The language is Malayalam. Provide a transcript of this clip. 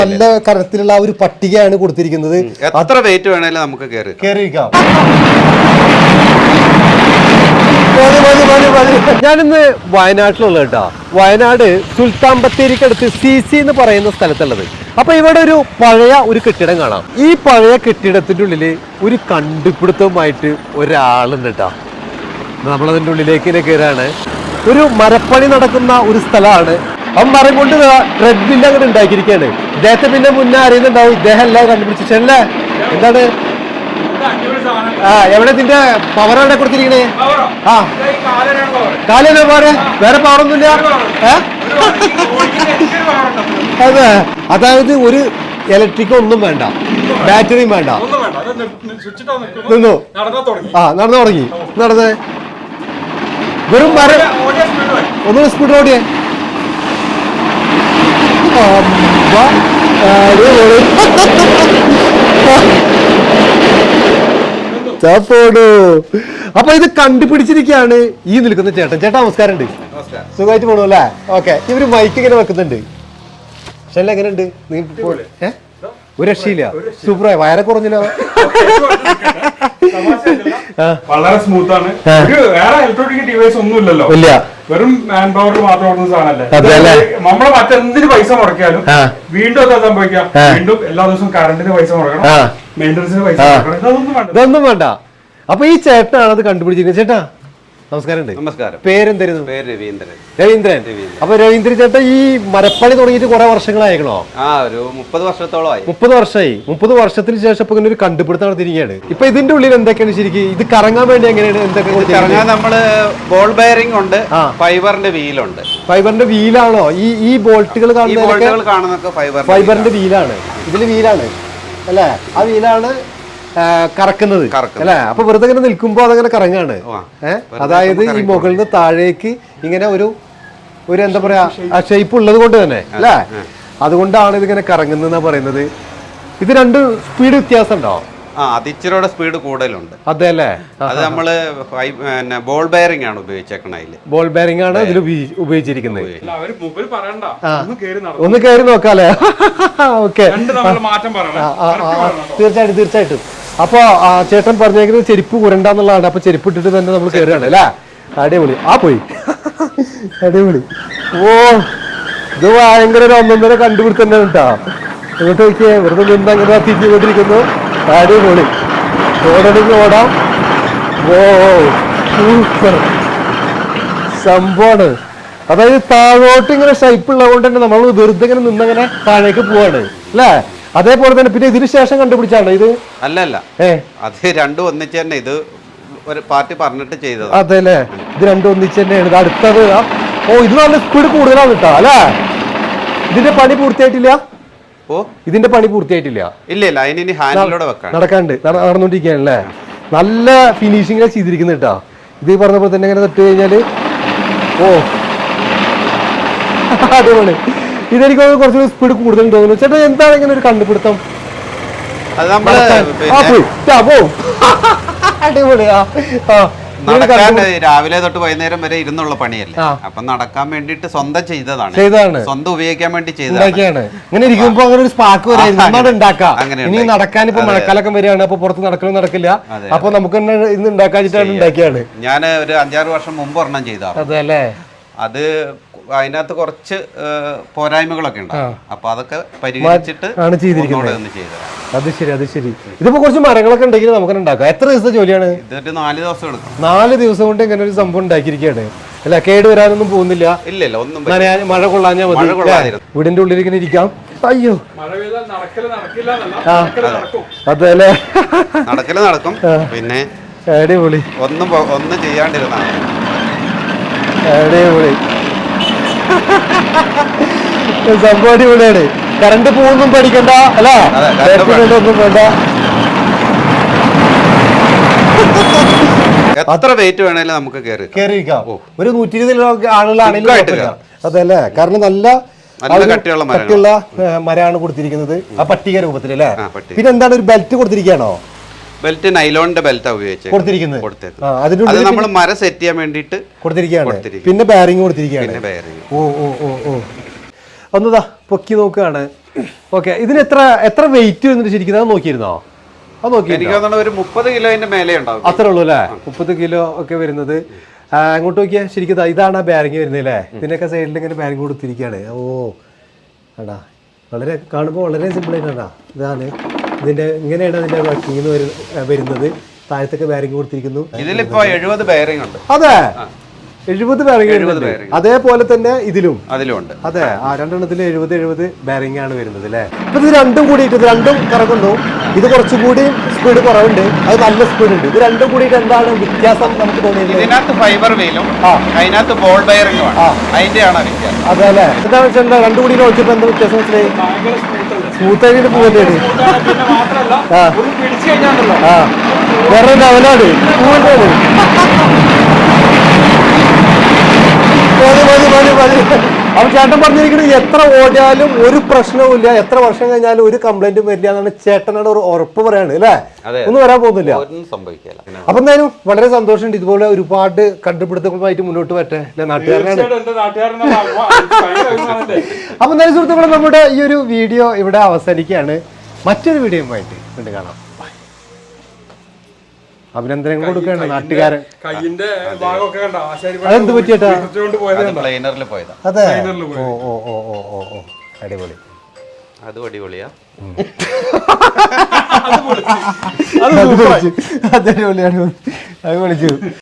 നല്ല കരത്തിലുള്ള ഒരു പട്ടികയാണ് കൊടുത്തിരിക്കുന്നത്. എത്ര വെയിറ്റ് വേണേലും നമുക്ക് കേറിയിരിക്കാം. ഞാനിന്ന് വയനാട്ടിലുള്ള കേട്ടോ. വയനാട് സുൽത്താൻ ബത്തേരിക്കടുത്ത് CC എന്ന് പറയുന്ന സ്ഥലത്തുള്ളത്. അപ്പൊ ഇവിടെ ഒരു പഴയ ഒരു കെട്ടിടം കാണാം. ഈ പഴയ കെട്ടിടത്തിന്റെ ഉള്ളില് ഒരു കണ്ടുപിടുത്തവുമായിട്ട് ഒരാളുണ്ട് കേട്ടോ. നമ്മളതിന്റെ ഉള്ളിലേക്ക് കയറാണ്. ഒരു മരപ്പണി നടക്കുന്ന ഒരു സ്ഥലമാണ്. അവൻ മരം കൊണ്ട് ട്രെഡ്മില്ല് അങ്ങനെ ഉണ്ടാക്കിയിരിക്കുകയാണ്. ഇദ്ദേഹത്തെ പിന്നെ മുന്നേ അറിയുന്നുണ്ടാവും. ഇദ്ദേഹം എല്ലാം കണ്ടുപിടിച്ചിട്ടല്ലേ. എന്താണ് എവിടെ ഇതിന്റെ പവർ എവിടെ കൊടുത്തിരിക്കണേ? കാലിന് പോരെ, വേറെ പവറൊന്നുമില്ല. അതെ, അതായത് ഒരു ഇലക്ട്രിക് ഒന്നും വേണ്ട, ബാറ്ററിയും വേണ്ട. നിന്നു നടന്നു തുടങ്ങി. നടന്നേ വെറും മരം. ഒന്ന് സ്പീഡ് ഓടിയേ. അപ്പൊ ഇത് കണ്ടുപിടിച്ചിരിക്കുകയാണ് ഈ നിൽക്കുന്ന ചേട്ടൻ. ചേട്ടാ നമസ്കാരം ഉണ്ട്. സുഖമായിട്ട് പോണു അല്ലേ? ഓക്കെ. ഇവര് മൈക്ക് ഇങ്ങനെ വെക്കുന്നുണ്ട്. പക്ഷെ എങ്ങനെയുണ്ട്? ഒരു രക്ഷയില്ല. സൂപ്പറായി. വയറെ കുറഞ്ഞല്ലോ. വളരെ സ്മൂത്ത് ആണ്. വേറെ ഇലക്ട്രോണിക് ഡിവൈസ് ഒന്നും ഇല്ലല്ലോ. ഇല്ല, വെറും മാൻ പവർ മാത്രം ഓടുന്ന സാധനല്ലേ. നമ്മള് മറ്റെന്തിന് പൈസ മുടക്കിയാലും വീണ്ടും എന്താ സംഭവിക്കാം? വീണ്ടും എല്ലാ ദിവസവും കറണ്ടിന് പൈസ മുടക്കണം, മെയിൻ്റനൻസിന് പൈസ മുടക്കണം. ഇതൊന്നും വേണ്ട. അപ്പൊ ഈ ചേട്ടനാണ് അത് കണ്ടുപിടിച്ചിരിക്കുന്നത്. ചേട്ടാ നമസ്കാരം. നമസ്കാരം. പേരെന്തായിരുന്നു? പേര് രവീന്ദ്രൻ. രവീന്ദ്രൻ. അപ്പൊ രവീന്ദ്രൻ ചേട്ടാ ഈ മരപ്പണി തുടങ്ങിയിട്ട് കുറെ വർഷങ്ങളായിക്കണോ? ഒരു 30 വർഷത്തോളമായി. 30 വർഷമായി. 30 വർഷത്തിന് ശേഷം ഇപ്പൊ ഇങ്ങനെ ഒരു കണ്ടുപിടുത്തം നടത്തിയിരിക്കുകയാണ്. ഇപ്പൊ ഇതിന്റെ ഉള്ളിൽ എന്തൊക്കെയാണ് ശരിക്കും ഇത് കറങ്ങാൻ വേണ്ടി എങ്ങനെയാണ് എന്തൊക്കെ? കറങ്ങാൻ നമ്മള് ബോൾ ബെയറിംഗ് ഉണ്ട്, ഫൈബറിന്റെ വീലുണ്ട്. ഫൈബറിന്റെ വീലാണോ ഈ ബോൾട്ടുകൾ കാണുന്നൊക്കെ? ഫൈബറിന്റെ വീലാണ്. ഇതില് വീലാണ് അല്ലേ? ആ വീലാണ് കറക്കുന്നത് അല്ലെ? അപ്പൊ വെറുതെ ഇങ്ങനെ നിൽക്കുമ്പോ അതങ്ങനെ കറങ്ങാണ്. അതായത് ഈ മുകളിൽ നിന്ന് താഴേക്ക് ഇങ്ങനെ ഒരു എന്താ പറയാ ഷേപ്പ് ഉള്ളത് കൊണ്ട് തന്നെ അല്ലേ? അതുകൊണ്ടാണ് ഇതിങ്ങനെ കറങ്ങുന്ന പറയുന്നത്. ഇത് രണ്ട് സ്പീഡ് വ്യത്യാസം ഉണ്ടോ? അതിച്ചിരിയുടെ സ്പീഡ് കൂടുതലുണ്ട്. അതെ അല്ലേ? അത് നമ്മള് ബോൾ ബെയറിംഗ് ആണ് ഉപയോഗിച്ചേക്കണേ. ബോൾ ബെയറിംഗ് ആണ് ഇതിൽ ഉപയോഗിച്ചിരിക്കുന്നത്. ഒന്ന് കയറി നോക്കാല്ലേ? ഓക്കെ, തീർച്ചയായിട്ടും. അപ്പൊ ചേട്ടൻ പറഞ്ഞേക്കുന്നത് ചെരുപ്പ് കുരണ്ടെന്നുള്ളതാണ്. അപ്പൊ ചെരുപ്പ് ഇട്ടിട്ട് തന്നെ നമ്മൾ കയറുകയാണ് അല്ലേ? അടിപൊളി. പോയി അടിപൊളി. ഇത് ഭയങ്കര ഒരു ഒന്നൊന്നര കണ്ടുപിടുത്തം തന്നെ കേട്ടോ. എന്നിട്ട് നോക്കിയേ, വെറുതെ നിന്ന് അങ്ങനെ തിരിഞ്ഞുകൊണ്ടിരിക്കുന്നു. അടിപൊളി. ഓടണെങ്കിൽ ഓടാം. സൂപ്പർ സംഭവമാണ്. അതായത് താഴോട്ട് ഇങ്ങനെ ഷേപ്പ് ഉള്ളത് കൊണ്ട് തന്നെ നമ്മൾ വെറുതെ ഇങ്ങനെ നിന്നങ്ങനെ താഴേക്ക് പോവാണ് അല്ലേ? അതേപോലെ തന്നെ പിന്നെ ഇതിന് ശേഷം കണ്ടുപിടിച്ചാണ് ഇത്? അല്ലല്ല, അത് രണ്ടും ഒന്നിച്ച് തന്നെ. ഇത് ഒരു പാർട്ടി പറഞ്ഞിട്ട് ചെയ്തത്. അതെ അല്ലേ? ഇത് രണ്ടും ഒന്നിച്ച് തന്നെയാണ്. ഇത് അടുത്തത്. ഇത് നല്ല സ്പീഡ് കൂടുതലാണ് കേട്ടോ അല്ലേ? ഇതിന്റെ പണി പൂർത്തിയായിട്ടില്ല. ഇതിന്റെ പണി പൂർത്തിയായിട്ടില്ല. ഇല്ല, അതിന് ഹാൻഡിലൂടെ വെക്കാൻ നടക്കാണ്ട് നടന്നുകൊണ്ടിരിക്കുകയാണല്ലേ? നല്ല ഫിനിഷിംഗ് ചെയ്തിരിക്കുന്നത് കേട്ടോ. ഇത് പറഞ്ഞപ്പോൾ തന്നെ ഇങ്ങനെ തൊട്ട് കഴിഞ്ഞാല് അടിപൊളി. ഇതെനിക്ക് കുറച്ചുകൂടി സ്പീഡ് കൂടുതൽ തോന്നുന്നു. ചേട്ടാ എന്താണ് ഇങ്ങനെ ഒരു കണ്ടുപിടുത്തം? അടിപൊളിയാ. രാവിലെ തൊട്ട് വൈകുന്നേരം വരെ ഇരുന്നുള്ള പണിയല്ലേ. അപ്പൊ നടക്കാൻ വേണ്ടിട്ട് സ്വന്തം ചെയ്തതാണ്. സ്വന്തം ഉപയോഗിക്കാൻ വേണ്ടി ചെയ്തതാണ്. ഇങ്ങനെ ഇരിക്കുമ്പോ അങ്ങനെ ഒരു സ്പാർക്ക് വരെ ഉണ്ടാക്കാം. ഇനി നടക്കാൻ ഇപ്പൊ മഴക്കാലൊക്കെ വരികയാണ്. അപ്പൊ പുറത്ത് നടക്കലും നടക്കില്ല. അപ്പൊ നമുക്ക് തന്നെ ഇന്ന് ഉണ്ടാക്കാച്ചിട്ടാണ് ഉണ്ടാക്കിയാണ്. ഞാൻ ഒരു 5-6 വർഷം മുമ്പ് ഒരെണ്ണം ചെയ്ത. അതെ അല്ലേ? അത് അതിനകത്ത് കുറച്ച് പോരായ്മകളൊക്കെ ഉണ്ട്. അപ്പൊ അതൊക്കെ പരിഹരിച്ചിട്ട് ആണ് ചെയ്തിരിക്കുന്നത്. അത് ശരി. ഇതിപ്പോ കുറച്ച് മരങ്ങളൊക്കെ ഉണ്ടെങ്കിൽ നമുക്ക് ഉണ്ടാക്കാം. എത്ര ദിവസത്തെ ജോലിയാണ്? ഇതൊരു 4 ദിവസം എടുക്കും. 4 ദിവസം കൊണ്ട് ഇങ്ങനെ ഒരു സംഭവം ഉണ്ടാക്കിയിരിക്കുകയാണ് അല്ല? കേട് വരാനൊന്നും പോകുന്നില്ല. ഇല്ല, ഒന്നും മഴ കൊള്ളാഞ്ഞാൽ മതി. വീടിന്റെ ഉള്ളിൽ ഇങ്ങനെ ഇരിക്കാം. അയ്യോ, അതെ അല്ലേ? നടക്കല് നടക്കും. പിന്നെ അടിപൊളി. ഒന്നും ചെയ്യാണ്ടിരുന്നാണ്. അടിപൊളി സംഭവം. അടിപൊളിയാണ്. കറണ്ട് പോകുന്നും പഠിക്കണ്ട അല്ലേ? ഒന്നും വേണ്ട. എത്ര വെയിറ്റ് വേണേലും നമുക്ക് കേറിയിരിക്കാം. ഒരു 120 ആളുകളാണെങ്കിലും അതല്ലേ? കാരണം നല്ല കട്ടിയുള്ള മരമാണ് കൊടുത്തിരിക്കുന്നത് ആ പട്ടിക രൂപത്തിൽ അല്ലേ? പിന്നെ എന്താണ് ഒരു ബെൽറ്റ് കൊടുത്തിരിക്കുകയാണോ? ബെൽറ്റ് നൈലോണിന്റെ ബെൽറ്റ് കൊടുത്തിരിക്കുന്നത്. അത് നമ്മൾ മരം സെറ്റ് ചെയ്യാൻ വേണ്ടിട്ട് കൊടുത്തിരിക്കുകയാണ്. പിന്നെ ബെയറിംഗ് കൊടുത്തിരിക്കുകയാണ്. ഒന്നതാ പൊക്കി നോക്കുകയാണ്. ഓക്കെ, ഇതിന് എത്ര വെയിറ്റ് വന്നിട്ട് ശരിക്കും അത് നോക്കിയിരുന്നോ? അത് നോക്കി. എനിക്ക് തോന്നുന്നു ഒരു 30 കിലോന്റെ മേലെ ഉണ്ടാവും. അത്രേ ഉള്ളൂ അല്ലേ? 30 കിലോ ഒക്കെ വരുന്നത്. അങ്ങോട്ട് നോക്കിയാൽ ശരിക്കും ഇതാണ് ആ ബാരിങ് വരുന്നത് അല്ലേ? ഇതിനൊക്കെ സൈഡിൽ ഇങ്ങനെ ബാരിങ് കൊടുത്തിരിക്കുകയാണ്. ഓ ആടാ, വളരെ കാണുമ്പോൾ വളരെ സിമ്പിളായിട്ടാണ്. ഇതാണ് ഇതിന്റെ, ഇങ്ങനെയാണ് അതിന്റെ വർക്കിംഗ് വരുന്നത്. താഴത്തൊക്കെ ബാരിങ് കൊടുത്തിരിക്കുന്നു. ഇതിലിപ്പോ 70 ബെയറിംഗ് ഉണ്ട്. അതെ, 70 ബാരിങ്. അതേപോലെ തന്നെ അതിലുണ്ട്. അതെ, ആ രണ്ടെണ്ണത്തിൽ 70 ബാരിങ് ആണ് വരുന്നത് അല്ലേ? അപ്പൊ ഇത് രണ്ടും കൂടിയിട്ട്, ഇത് രണ്ടും കറങ്ങുന്നു. ഇത് കുറച്ചുകൂടി സ്പീഡ് കുറവുണ്ട്, അത് നല്ല സ്പീഡ് ഉണ്ട്. ഇത് രണ്ടും കൂടിയിട്ട് എന്താണ് വ്യത്യാസം നമുക്ക് തോന്നിയത്? ഇതിനകത്ത് ഫൈബർ വീലും അതിനകത്ത് ബോൾ ബെയറിംഗും അതിന്റെയാണ് വ്യത്യാസം. അതെ അല്ലേ? എന്താണെന്ന് വെച്ചാൽ രണ്ടും കൂടി വെച്ചിട്ട് എന്താ വ്യത്യാസം മനസ്സിലായി? സ്മൂത്ത് ആയിട്ട് പോകല്ലേ? വേറെ ലെവലാണ്. അപ്പൊ ചേട്ടൻ പറഞ്ഞിരിക്കുന്നത് എത്ര ഓടിയാലും ഒരു പ്രശ്നവും ഇല്ല, എത്ര വർഷം കഴിഞ്ഞാലും ഒരു കംപ്ലൈന്റും വരില്ല എന്നാണ് ചേട്ടനോട് ഒരു ഉറപ്പ് പറയാണ് അല്ലേ? ഒന്നും വരാൻ പോകുന്നില്ല. അപ്പൊ എന്തായാലും വളരെ സന്തോഷമുണ്ട്. ഇതുപോലെ ഒരുപാട് കണ്ടുപിടുത്തങ്ങളുമായിട്ട് മുന്നോട്ട് വരട്ടെ അല്ലെ? നാട്ടുകാരനാണ്. അപ്പൊ എന്തായാലും സുഹൃത്തുക്കളെ, നമ്മുടെ ഈ ഒരു വീഡിയോ ഇവിടെ അവസാനിക്കുകയാണ്. മറ്റൊരു വീഡിയോയുമായിട്ട് കണ്ടു കാണാം. അഭിനന്ദനങ്ങൾ കൊടുക്കുകയാണ് നാട്ടുകാരൻ. അതെന്ത് പറ്റിയേട്ടാ? അതെ, ഓ അടിപൊളി. അത് അടിപൊളിയാ. അടിപൊളിയാണ്, അത് വിളിച്ചു.